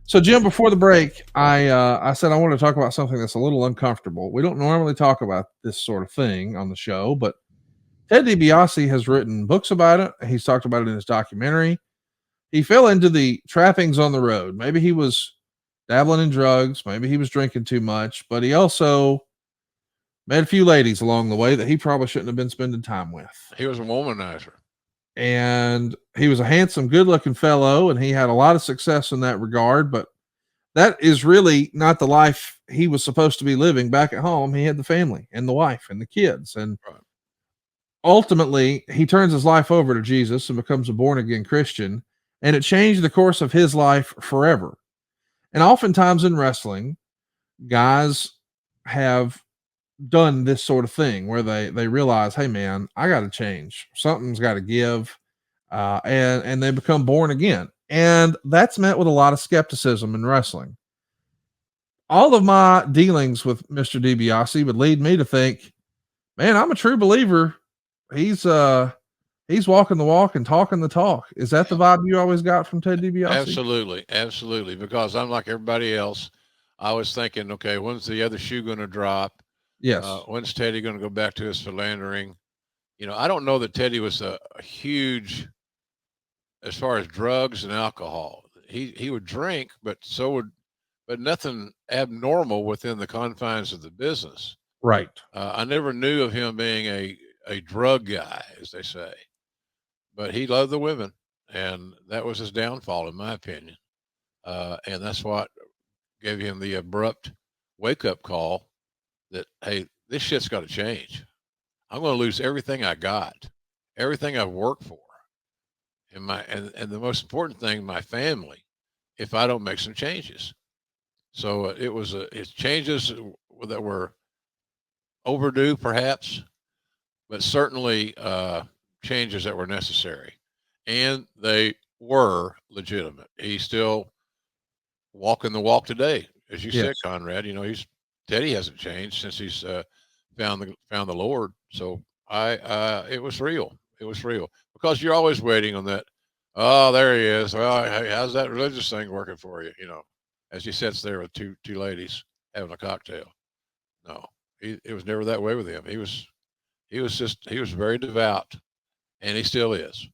So, Jim, before the break, I said I wanted to talk about something that's a little uncomfortable. We don't normally talk about this sort of thing on the show, but Ted DiBiase has written books about it. He's talked about it in his documentary. He fell into the trappings on the road. Maybe he was dabbling in drugs, maybe he was drinking too much, but he also met a few ladies along the way that he probably shouldn't have been spending time with. He was a womanizer. And he was a handsome, good looking fellow, and he had a lot of success in that regard, but that is really not the life he was supposed to be living back at home. He had the family and the wife and the kids. And Right. ultimately, he turns his life over to Jesus and becomes a born again Christian. And it changed the course of his life forever. And oftentimes in wrestling, guys have done this sort of thing where they realize, hey man, I got to change. Something's got to give, and they become born again. And that's met with a lot of skepticism in wrestling. All of my dealings with Mr. DiBiase would lead me to think, man, I'm a true believer. He's walking the walk and talking the talk. Is that the vibe you always got from Ted DiBiase? Absolutely, absolutely. Because I'm like everybody else. I was thinking, okay, when's the other shoe going to drop? Yes. When's Teddy going to go back to his philandering? I don't know that Teddy was a huge as far as drugs and alcohol. He would drink, but nothing abnormal within the confines of the business. Right. I never knew of him being a drug guy, as they say, but he loved the women, and that was his downfall, in my opinion. And that's what gave him the abrupt wake up call that, hey, this shit's got to change. I'm going to lose everything I got, everything I've worked for, and the most important thing, my family, if I don't make some changes. So it's changes that were overdue, perhaps, but certainly changes that were necessary, and they were legitimate. He's still walking the walk today, as you said, Yes. Conrad. Teddy hasn't changed since he's found the Lord. So it was real. It was real because you're always waiting on that. Oh, there he is. Well, hey, how's that religious thing working for you? As he sits there with two ladies having a cocktail. No, it was never that way with him. He was very devout, and he still is.